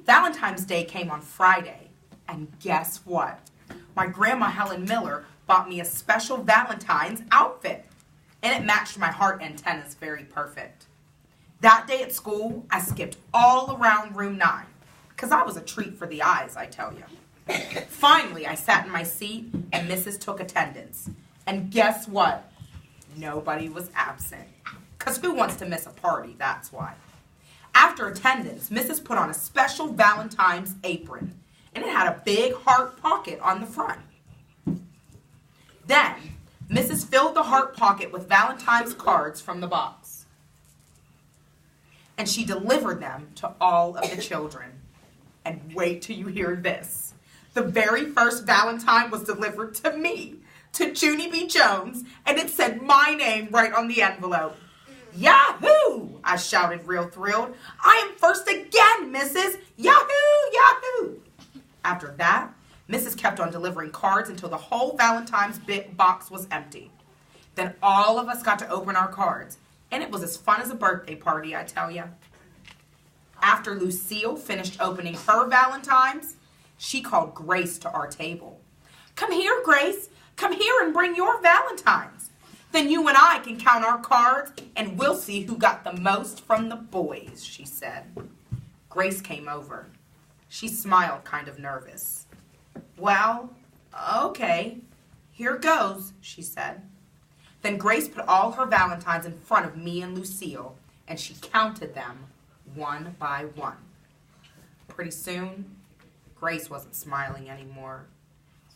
Valentine's Day came on Friday, and guess what? My grandma Helen Miller bought me a special Valentine's outfit, and it matched my heart antennas very perfect. That day at school, I skipped all around room 9, because I was a treat for the eyes, I tell you. Finally, I sat in my seat, and Mrs. took attendance. And guess what? Nobody was absent, because who wants to miss a party, that's why. After attendance, Mrs. put on a special Valentine's apron, and it had a big heart pocket on the front. Then, Mrs. filled the heart pocket with Valentine's cards from the box, and she delivered them to all of the children. And wait till you hear this. The very first Valentine was delivered to me, to Junie B. Jones, and it said my name right on the envelope. Yahoo! I shouted real thrilled. I am first again, Mrs. Yahoo! Yahoo! After that, Mrs. kept on delivering cards until the whole Valentine's box was empty. Then all of us got to open our cards, and it was as fun as a birthday party, I tell you. After Lucille finished opening her Valentine's, she called Grace to our table. Come here, Grace. Come here and bring your Valentine's. Then you and I can count our cards, and we'll see who got the most from the boys, she said. Grace came over. She smiled kind of nervous. Well, okay, here goes, she said. Then Grace put all her Valentines in front of me and Lucille, and she counted them one by one. Pretty soon, Grace wasn't smiling anymore.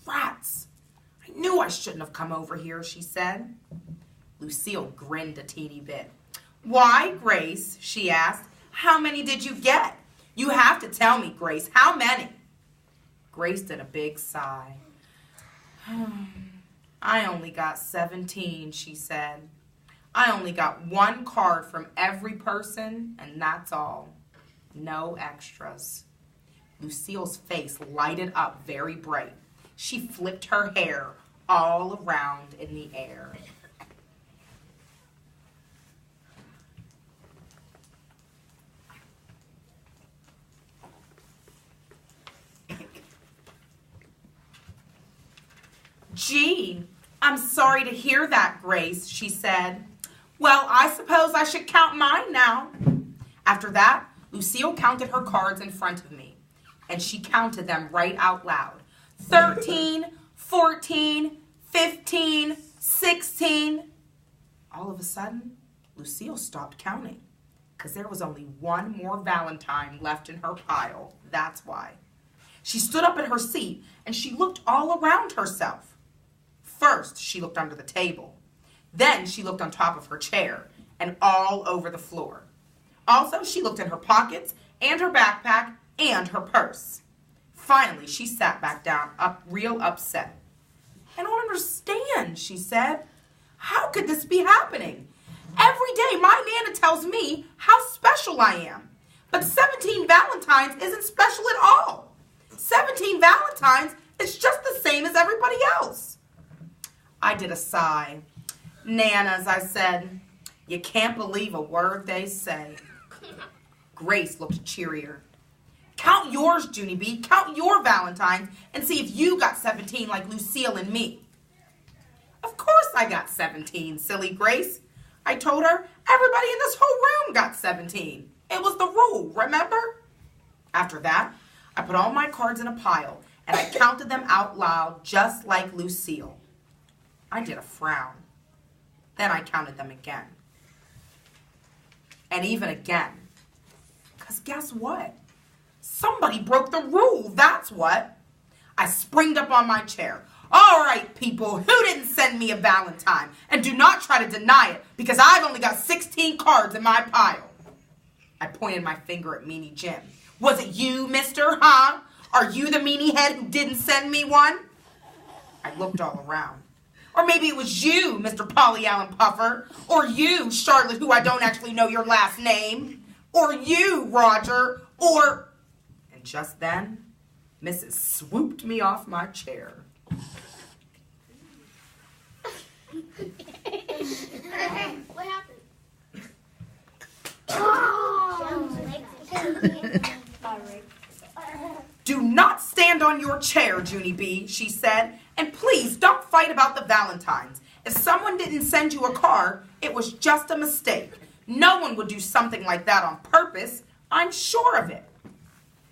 Rats! I knew I shouldn't have come over here, she said. Lucille grinned a teeny bit. Why, Grace, she asked, how many did you get? You have to tell me, Grace, how many? Grace did a big sigh. I only got 17, she said. I only got one card from every person, and that's all. No extras. Lucille's face lighted up very bright. She flipped her hair all around in the air. Gee, I'm sorry to hear that, Grace, she said. Well, I suppose I should count mine now. After that, Lucille counted her cards in front of me, and she counted them right out loud. 13, 14, 15, 16. All of a sudden, Lucille stopped counting, because there was only one more Valentine left in her pile, that's why. She stood up in her seat, and she looked all around herself. First, she looked under the table. Then she looked on top of her chair and all over the floor. Also, she looked in her pockets and her backpack and her purse. Finally, she sat back down, real upset. I don't understand, she said. How could this be happening? Every day my Nana tells me how special I am. But 17 Valentines isn't special at all. 17 Valentines is just the same as everybody else. I did a sigh. Nanas, I said, you can't believe a word they say. Grace looked cheerier. Count yours, Junie B. Count your Valentines and see if you got 17 like Lucille and me. Of course I got 17, silly Grace. I told her everybody in this whole room got 17. It was the rule, remember? After that, I put all my cards in a pile and I counted them out loud just like Lucille. I did a frown. Then I counted them again. And even again. Because guess what? Somebody broke the rule, that's what. I springed up on my chair. All right, people, who didn't send me a Valentine? And do not try to deny it, because I've only got 16 cards in my pile. I pointed my finger at Meanie Jim. Was it you, mister, huh? Are you the meanie head who didn't send me one? I looked all around. Or maybe it was you, Mr. Polly Allen Puffer. Or you, Charlotte, who I don't actually know your last name. Or you, Roger. Or... And just then, Mrs. swooped me off my chair. What happened? "Do not stand on your chair, Junie B," she said, "and please don't fight about the Valentines. If someone didn't send you a card, it was just a mistake. No one would do something like that on purpose. I'm sure of it."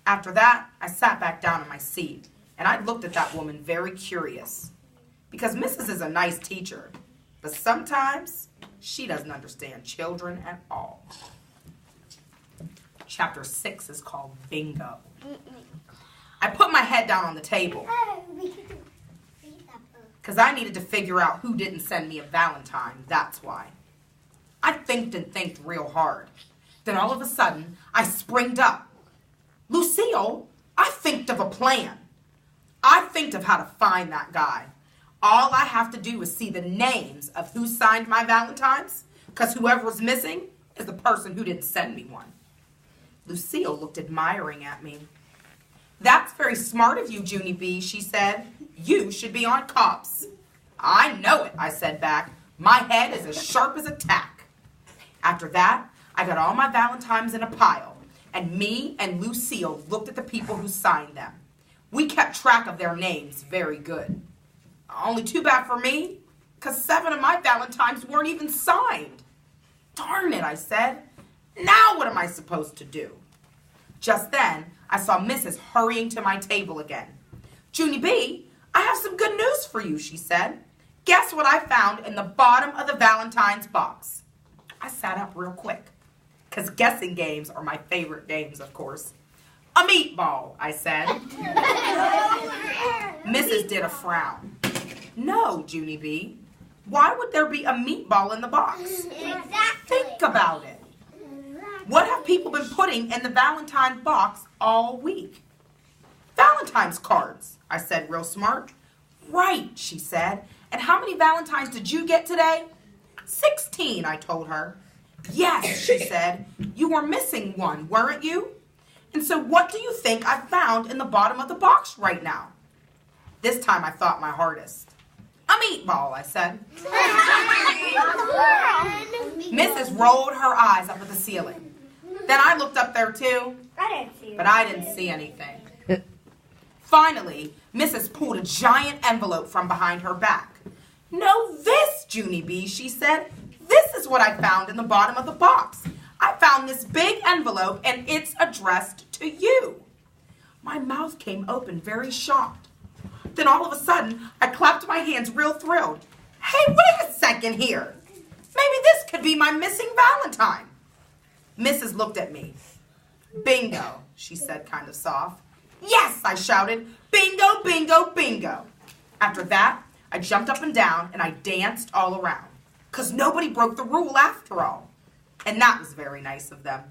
After that, I sat back down in my seat, and I looked at that woman very curious. Because Mrs. is a nice teacher, but sometimes she doesn't understand children at all. Chapter 6 is called Bingo. I put my head down on the table because I needed to figure out who didn't send me a Valentine, that's why. I thinked real hard. Then all of a sudden, I springed up. "Lucille, I thinked of a plan. I thinked of how to find that guy. All I have to do is see the names of who signed my Valentines, because whoever's missing is the person who didn't send me one." Lucille looked admiring at me. "That's very smart of you, Junie B," she said. "You should be on cops." "I know it," I said back. "My head is as sharp as a tack." After that, I got all my Valentines in a pile, and me and Lucille looked at the people who signed them. We kept track of their names very good. Only too bad for me, because 7 of my Valentines weren't even signed. "Darn it," I said. "Now what am I supposed to do?" Just then, I saw Mrs. hurrying to my table again. "Junie B, I have some good news for you," she said. "Guess what I found in the bottom of the Valentine's box?" I sat up real quick, because guessing games are my favorite games, of course. "A meatball," I said. Mrs. did a frown. "No, Junie B. Why would there be a meatball in the box?" Exactly. Think about it. What have people been putting in the Valentine box all week? "Valentine's cards," I said real smart. "Right," she said. "And how many Valentines did you get today?" 16, I told her. "Yes," she said. "You were missing one, weren't you? And so what do you think I found in the bottom of the box right now?" This time I thought my hardest. "A meatball," I said. Mrs. rolled her eyes up at the ceiling. Then I looked up there too, but I didn't see anything. Finally, Mrs. pulled a giant envelope from behind her back. "Know this, Junie B," she said. "This is what I found in the bottom of the box. I found this big envelope and it's addressed to you." My mouth came open, very shocked. Then all of a sudden, I clapped my hands real thrilled. "Hey, wait a second here. Maybe this could be my missing Valentine." Mrs. looked at me. "Bingo," she said kind of soft. "Yes," I shouted. "Bingo, bingo, bingo." After that, I jumped up and down and I danced all around, because nobody broke the rule after all. And that was very nice of them.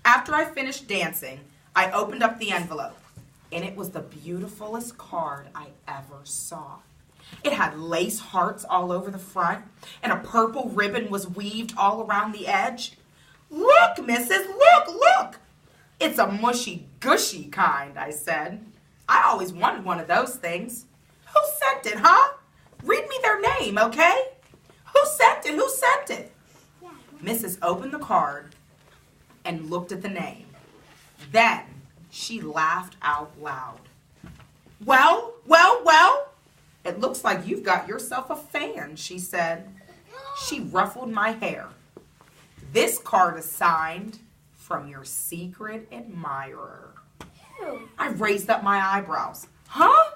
After I finished dancing, I opened up the envelope, and it was the beautifulest card I ever saw. It had lace hearts all over the front, and a purple ribbon was weaved all around the edge. "Look, Mrs., look! It's a mushy, gushy kind," I said. "I always wanted one of those things." "Who sent it, huh? Read me their name, okay? Who sent it? Mrs. opened the card and looked at the name. Then she laughed out loud. Well, it looks like you've got yourself a fan," she said. She ruffled my hair. "This card is signed from your secret admirer." I raised up my eyebrows. "Huh?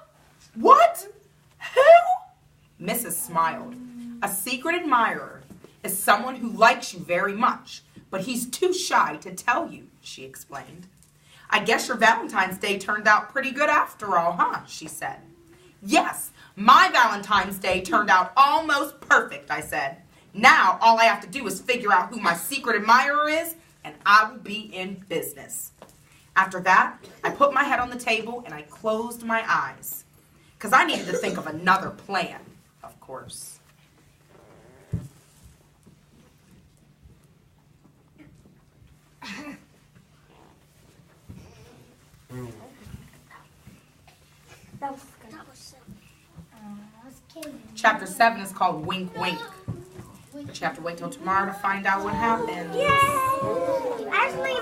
What? Who?" Mrs. smiled. "A secret admirer is someone who likes you very much, but he's too shy to tell you," she explained. "I guess your Valentine's Day turned out pretty good after all, huh?" she said. "Yes, my Valentine's Day turned out almost perfect," I said. "Now all I have to do is figure out who my secret admirer is, and I will be in business." After that, I put my head on the table and I closed my eyes, because I needed to think of another plan, of course. Chapter 7 is called Wink Wink. But you have to wait till tomorrow to find out what happens. Yay! Actually,